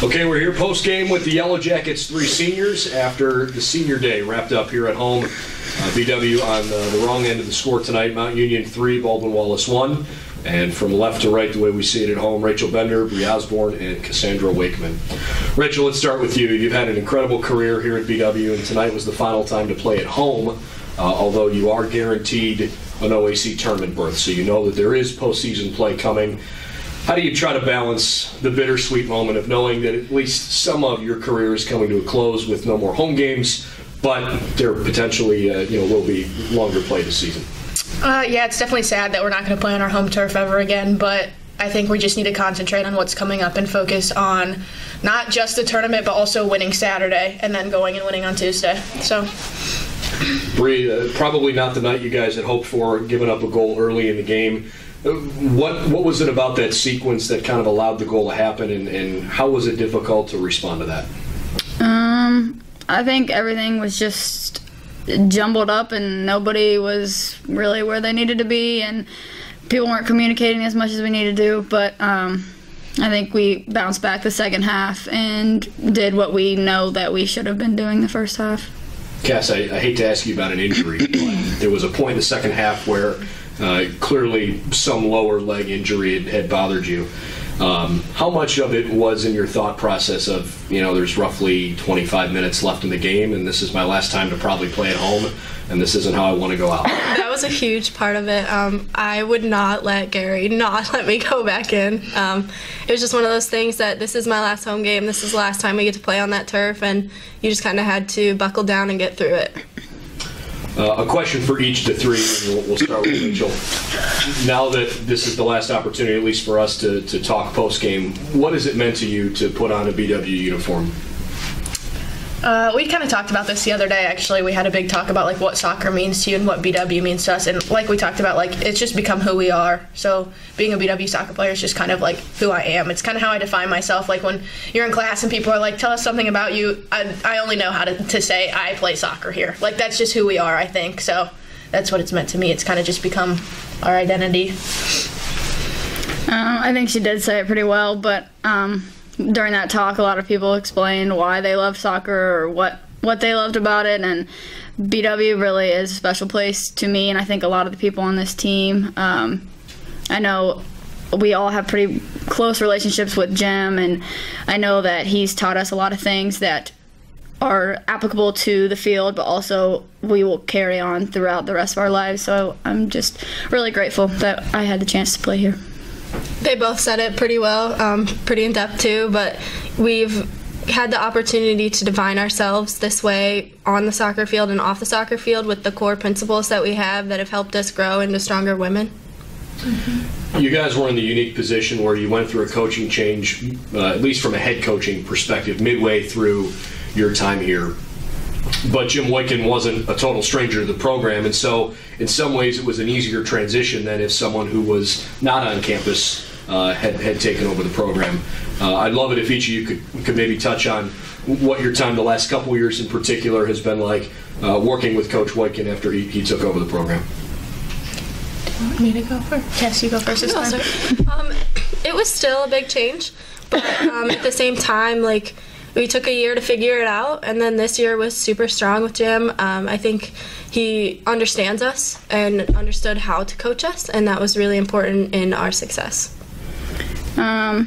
Okay, we're here post-game with the Yellow Jackets 3 seniors after the senior day wrapped up here at home. BW on the wrong end of the score tonight. Mount Union 3, Baldwin Wallace 1. And from left to right, the way we see it at home, Rachel Bender, Bree Osborne, and Cassandra Waickman. Rachel, let's start with you. You've had an incredible career here at BW, and tonight was the final time to play at home, although you are guaranteed an OAC tournament berth, so you know that there is postseason play coming. How do you try to balance the bittersweet moment of knowing that at least some of your career is coming to a close with no more home games, but there potentially will be longer play this season? Yeah, it's definitely sad that we're not going to play on our home turf ever again, but I think we just need to concentrate on what's coming up and focus on not just the tournament, but also winning Saturday and then going and winning on Tuesday. So, Bree, probably not the night you guys had hoped for, giving up a goal early in the game. What was it about that sequence that kind of allowed the goal to happen, and how was it difficult to respond to that? I think everything was just jumbled up and nobody was really where they needed to be, and people weren't communicating as much as we needed to, but I think we bounced back the second half and did what we know that we should have been doing the first half. Cass, I hate to ask you about an injury, but there was a point in the second half where clearly some lower leg injury had bothered you. How much of it was in your thought process of, there's roughly 25 minutes left in the game and this is my last time to probably play at home and this isn't how I want to go out? That was a huge part of it. I would not let Gary not let me go back in. It was just one of those things that this is my last home game, this is the last time we get to play on that turf, and you just kind of had to buckle down and get through it. A question for each of the three, and we'll start with Rachel. Now that this is the last opportunity, at least for us, to talk post-game, what has it meant to you to put on a BW uniform? We kind of talked about this the other day, actually. We had a big talk about what soccer means to you and what BW means to us, and like we talked about, it's just become who we are. So being a BW soccer player is just kind of who I am. It's kind of how I define myself. When you're in class and people are tell us something about you, I only know how to say I play soccer here. That's just who we are, I think. So that's what it's meant to me. It's kind of just become our identity. I think she did say it pretty well, but during that talk, a lot of people explained why they loved soccer or what they loved about it, and BW really is a special place to me, and I think a lot of the people on this team. I know we all have pretty close relationships with Jim, and I know that he's taught us a lot of things that are applicable to the field, but also we will carry on throughout the rest of our lives, so I'm just really grateful that I had the chance to play here. They both said it pretty well, pretty in depth too, but we've had the opportunity to define ourselves this way on the soccer field and off the soccer field with the core principles that we have that have helped us grow into stronger women. Mm-hmm. You guys were in the unique position where you went through a coaching change, at least from a head coaching perspective, midway through your time here. But Jim Waickman wasn't a total stranger to the program, and so in some ways it was an easier transition than if someone who was not on campus had taken over the program. I'd love it if each of you could maybe touch on what your time the last couple of years in particular has been like working with Coach Waickman after he took over the program. Do you want me to go first? Yes, you go first this time. It was still a big change, but at the same time, we took a year to figure it out, and then this year was super strong with Jim. I think he understands us and understood how to coach us, and that was really important in our success. I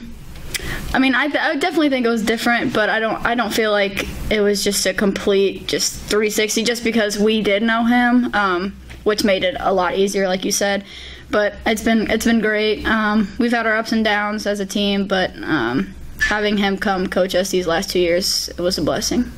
definitely think it was different, but I don't feel like it was just a complete 360 just because we did know him, which made it a lot easier, like you said. But it's been great. We've had our ups and downs as a team, but having him come coach us these last 2 years, it was a blessing.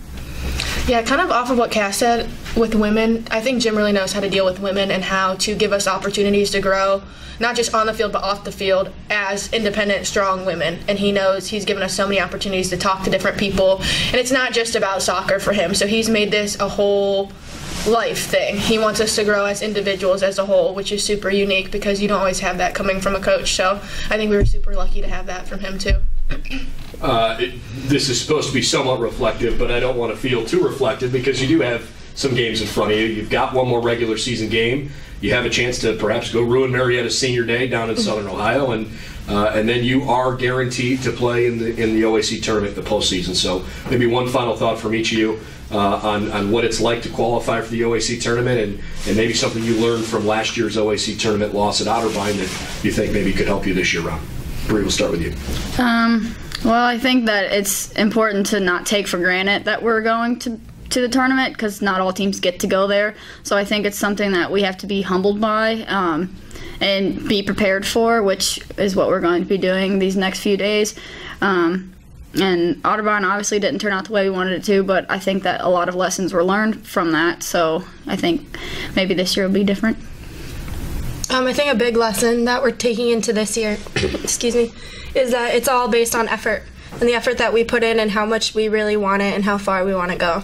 Yeah, kind of off of what Cass said with women, I think Jim really knows how to deal with women and how to give us opportunities to grow, not just on the field but off the field as independent, strong women. And he knows he's given us so many opportunities to talk to different people. And it's not just about soccer for him, so he's made this a whole life thing. He wants us to grow as individuals as a whole, which is super unique because you don't always have that coming from a coach. So I think we were super lucky to have that from him too. This is supposed to be somewhat reflective, but I don't want to feel too reflective because you do have some games in front of you. You've got one more regular season game. you have a chance to perhaps go ruin Marietta's senior day down in Southern Ohio, and then you are guaranteed to play in the OAC tournament, the postseason. So maybe one final thought from each of you on what it's like to qualify for the OAC tournament, and maybe something you learned from last year's OAC tournament loss at Otterbein that you think maybe could help you this year round. Bree, we'll start with you. Well, I think that it's important to not take for granted that we're going to the tournament, because not all teams get to go there. So I think it's something that we have to be humbled by and be prepared for, which is what we're going to be doing these next few days. And Otterbein obviously didn't turn out the way we wanted it to, but I think that a lot of lessons were learned from that. So I think maybe this year will be different. I think a big lesson that we're taking into this year, excuse me, is that it's all based on effort, and the effort that we put in and how much we really want it and how far we want to go.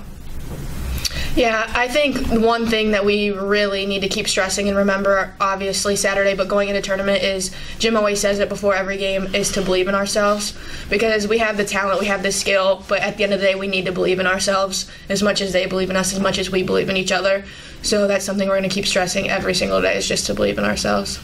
Yeah, I think one thing that we really need to keep stressing and remember, obviously Saturday, but going into tournament, is Jim always says it before every game, is to believe in ourselves, because we have the talent, we have the skill, but at the end of the day we need to believe in ourselves as much as they believe in us, as much as we believe in each other. So that's something we're going to keep stressing every single day, is just to believe in ourselves.